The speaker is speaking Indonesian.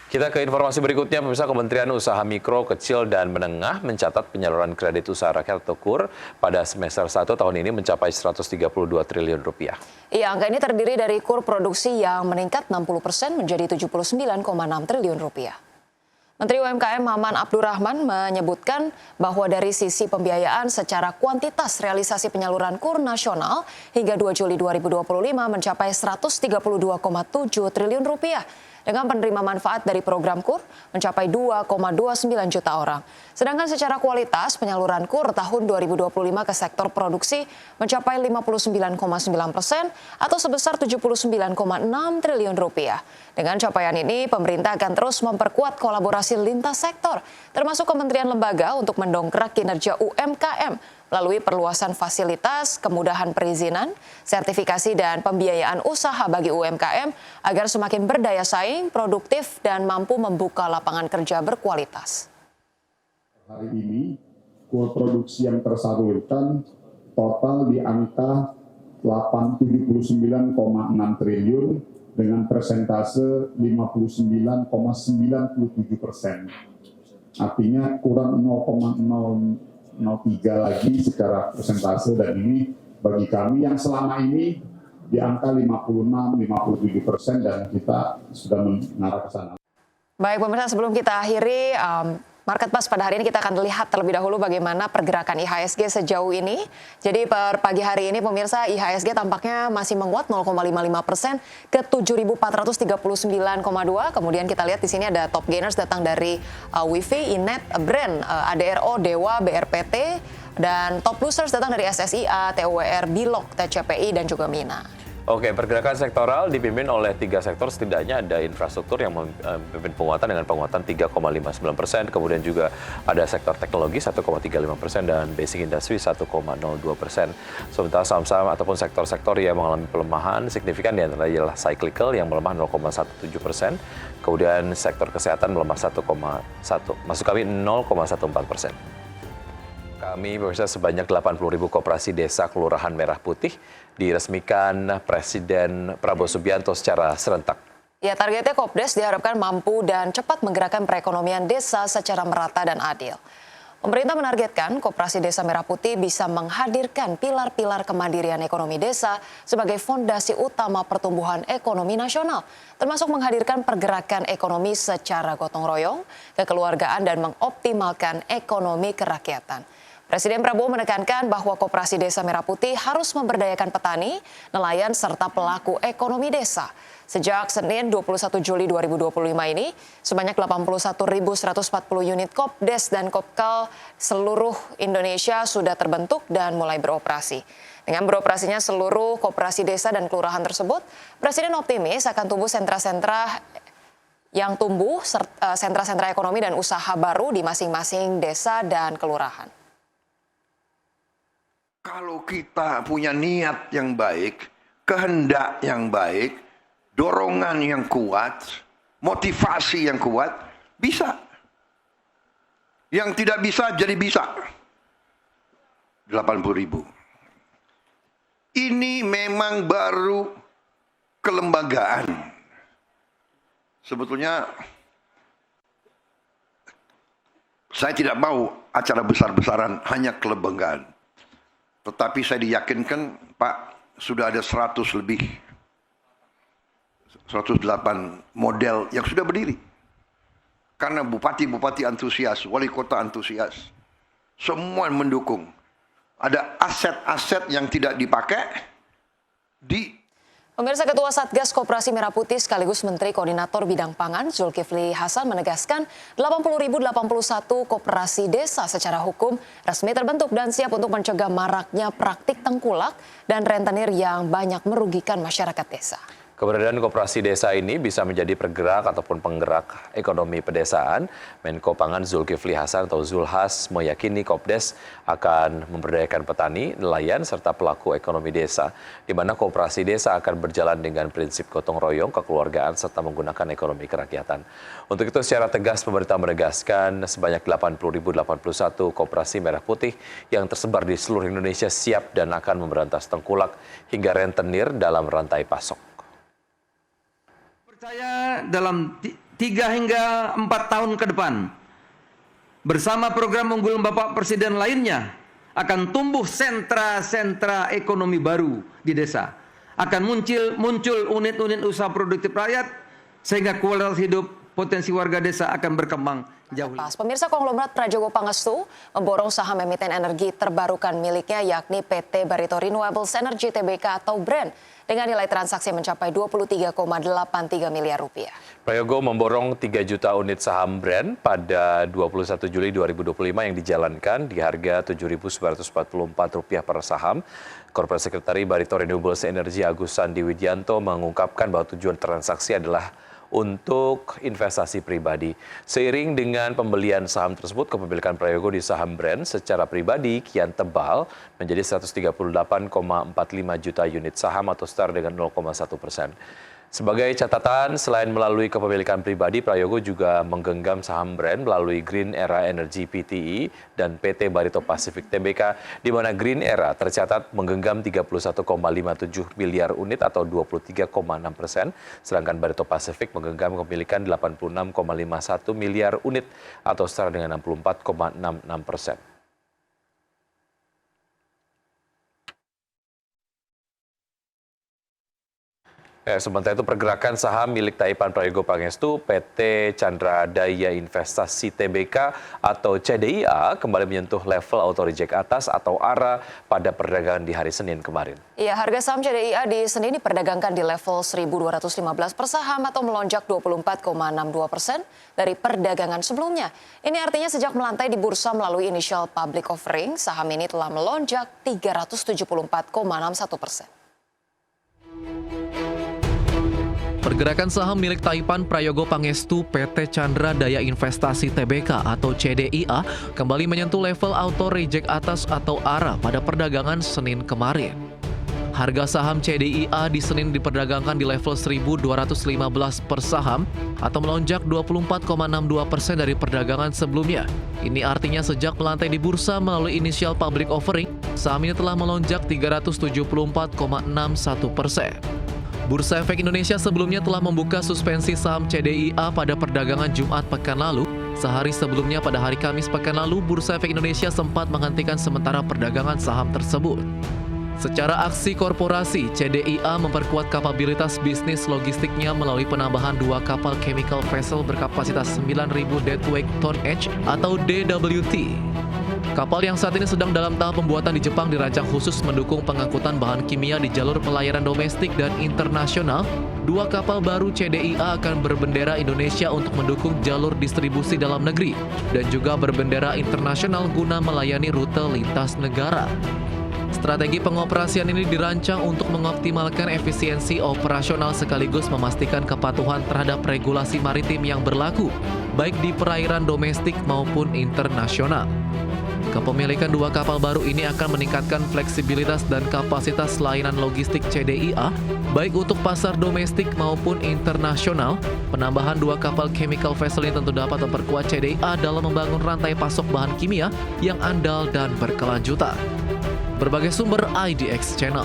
Kita ke informasi berikutnya, pemirsa. Kementerian Usaha Mikro, Kecil, dan Menengah mencatat penyaluran kredit usaha rakyat atau KUR pada semester 1 tahun ini mencapai 132 triliun rupiah. Iya, angka ini terdiri dari KUR produksi yang meningkat 60% menjadi 79,6 triliun rupiah. Menteri UMKM Maman Abdurrahman menyebutkan bahwa dari sisi pembiayaan secara kuantitas realisasi penyaluran KUR nasional hingga 2 Juli 2025 mencapai 132,7 triliun rupiah. Dengan penerima manfaat dari program KUR mencapai 2,29 juta orang. Sedangkan secara kualitas penyaluran KUR tahun 2025 ke sektor produksi mencapai 59,9% atau sebesar 79,6 triliun rupiah. Dengan capaian ini, pemerintah akan terus memperkuat kolaborasi lintas sektor, termasuk kementerian lembaga untuk mendongkrak kinerja UMKM melalui perluasan fasilitas, kemudahan perizinan, sertifikasi dan pembiayaan usaha bagi UMKM agar semakin berdaya saing, produktif, dan mampu membuka lapangan kerja berkualitas. Hari ini, KUR produksi yang tersalurkan total di angka 79,6 triliun dengan persentase 59,97%. Artinya kurang 0,003 lagi secara persentase, dan ini bagi kami yang selama ini di angka 56-57% dan kita sudah mengarah ke sana. Baik pemirsa, sebelum kita akhiri Market Pas pada hari ini, kita akan lihat terlebih dahulu bagaimana pergerakan IHSG sejauh ini. Jadi per pagi hari ini pemirsa, IHSG tampaknya masih menguat 0,55% ke 7.439,2. Kemudian kita lihat di sini ada top gainers datang dari WIFI, Inet, Brand, ADRO, Dewa, BRPT, dan top losers datang dari SSIA, TUWR, Bilog, TCPI, dan juga Mina. Oke, pergerakan sektoral dipimpin oleh 3 sektor. Setidaknya ada infrastruktur yang memimpin penguatan dengan penguatan 3,59%. Kemudian juga ada sektor teknologi 1,35% dan basic industry 1,02%. Sementara saham-saham ataupun sektor-sektor yang mengalami pelemahan signifikan di antaranya adalah cyclical yang melemah 0,17%. Kemudian sektor kesehatan melemah 0,14%. Kami pemirsa, sebanyak 80.000 koperasi desa Kelurahan Merah Putih diresmikan Presiden Prabowo Subianto secara serentak. Ya, targetnya Kopdes diharapkan mampu dan cepat menggerakkan perekonomian desa secara merata dan adil. Pemerintah menargetkan Koperasi Desa Merah Putih bisa menghadirkan pilar-pilar kemandirian ekonomi desa sebagai fondasi utama pertumbuhan ekonomi nasional, termasuk menghadirkan pergerakan ekonomi secara gotong royong, kekeluargaan, dan mengoptimalkan ekonomi kerakyatan. Presiden Prabowo menekankan bahwa Koperasi Desa Merah Putih harus memberdayakan petani, nelayan, serta pelaku ekonomi desa. Sejak Senin 21 Juli 2025 ini, sebanyak 81.140 unit Kopdes dan Kopkal seluruh Indonesia sudah terbentuk dan mulai beroperasi. Dengan beroperasinya seluruh koperasi desa dan kelurahan tersebut, Presiden optimis akan tumbuh sentra-sentra ekonomi dan usaha baru di masing-masing desa dan kelurahan. Kalau kita punya niat yang baik, kehendak yang baik, dorongan yang kuat, motivasi yang kuat, bisa. Yang tidak bisa jadi bisa. 80.000. Ini memang baru kelembagaan. Sebetulnya saya tidak mau acara besar-besaran, hanya kelembagaan. Tetapi saya diyakinkan, Pak, sudah ada 108 model yang sudah berdiri. Karena bupati-bupati antusias, wali kota antusias, semua mendukung. Ada aset-aset yang tidak dipakai Pemirsa, Ketua Satgas Koperasi Merah Putih sekaligus Menteri Koordinator Bidang Pangan Zulkifli Hasan menegaskan 80.081 koperasi desa secara hukum resmi terbentuk dan siap untuk mencegah maraknya praktik tengkulak dan rentenir yang banyak merugikan masyarakat desa. Keberadaan koperasi desa ini bisa menjadi pergerak ataupun penggerak ekonomi pedesaan. Menko Pangan Zulkifli Hasan atau Zulhas meyakini Kopdes akan memberdayakan petani, nelayan, serta pelaku ekonomi desa, di mana koperasi desa akan berjalan dengan prinsip gotong royong, kekeluargaan, serta menggunakan ekonomi kerakyatan. Untuk itu secara tegas pemerintah menegaskan sebanyak 80.081 koperasi merah putih yang tersebar di seluruh Indonesia siap dan akan memberantas tengkulak hingga rentenir dalam rantai pasok. Percaya dalam 3 hingga 4 tahun ke depan, bersama program unggulan Bapak Presiden lainnya, akan tumbuh sentra-sentra ekonomi baru di desa. Akan muncul unit-unit usaha produktif rakyat, sehingga kualitas hidup potensi warga desa akan berkembang jauh. Pemirsa, konglomerat Prajogo Pangestu memborong saham emiten energi terbarukan miliknya yakni PT Barito Renewables Energy Tbk atau BREN dengan nilai transaksi mencapai 23,83 miliar rupiah. Prayogo memborong 3 juta unit saham BREN pada 21 Juli 2025 yang dijalankan di harga Rp7.944 per saham. Korporat Sekretari Barito Renewables Energy Agus Sandi Widianto mengungkapkan bahwa tujuan transaksi adalah untuk investasi pribadi. Seiring dengan pembelian saham tersebut, kepemilikan Prayogo di saham BREN secara pribadi kian tebal menjadi 138,45 juta unit saham atau setara dengan 0,1%. Sebagai catatan, selain melalui kepemilikan pribadi, Prayogo juga menggenggam saham BREN melalui Green Era Energy Pte. Dan PT Barito Pacific Tbk, di mana Green Era tercatat menggenggam 31,57 miliar unit atau 23,6%, sedangkan Barito Pacific menggenggam kepemilikan 86,51 miliar unit atau setara dengan 64,66%. Sementara itu pergerakan saham milik Taipan Prayogo Pangestu, PT Chandra Daya Investasi Tbk atau CDIA kembali menyentuh level auto reject atas atau ARA pada perdagangan di hari Senin kemarin. Iya, harga saham CDIA di Senin diperdagangkan di level 1.215 per saham atau melonjak 24,62% dari perdagangan sebelumnya. Ini artinya sejak melantai di bursa melalui initial public offering, saham ini telah melonjak 374,61%. Pergerakan saham milik Taipan Prayogo Pangestu PT Chandra Daya Investasi Tbk atau CDIA kembali menyentuh level auto reject atas atau ARA pada perdagangan Senin kemarin. Harga saham CDIA di Senin diperdagangkan di level 1.215 per saham atau melonjak 24,62% dari perdagangan sebelumnya. Ini artinya sejak melantai di bursa melalui initial public offering, saham ini telah melonjak 374,61%. Bursa Efek Indonesia sebelumnya telah membuka suspensi saham CDIA pada perdagangan Jumat pekan lalu. Sehari sebelumnya pada hari Kamis pekan lalu, Bursa Efek Indonesia sempat menghentikan sementara perdagangan saham tersebut. Secara aksi korporasi, CDIA memperkuat kapabilitas bisnis logistiknya melalui penambahan 2 kapal chemical vessel berkapasitas 9.000 deadweight tonnage atau DWT. Kapal yang saat ini sedang dalam tahap pembuatan di Jepang dirancang khusus mendukung pengangkutan bahan kimia di jalur pelayaran domestik dan internasional. 2 kapal baru CDIA akan berbendera Indonesia untuk mendukung jalur distribusi dalam negeri dan juga berbendera internasional guna melayani rute lintas negara. Strategi pengoperasian ini dirancang untuk mengoptimalkan efisiensi operasional sekaligus memastikan kepatuhan terhadap regulasi maritim yang berlaku, baik di perairan domestik maupun internasional. Kepemilikan 2 kapal baru ini akan meningkatkan fleksibilitas dan kapasitas layanan logistik CDIA, baik untuk pasar domestik maupun internasional. Penambahan 2 kapal chemical vessel ini tentu dapat memperkuat CDIA dalam membangun rantai pasok bahan kimia yang andal dan berkelanjutan. Berbagai sumber IDX Channel.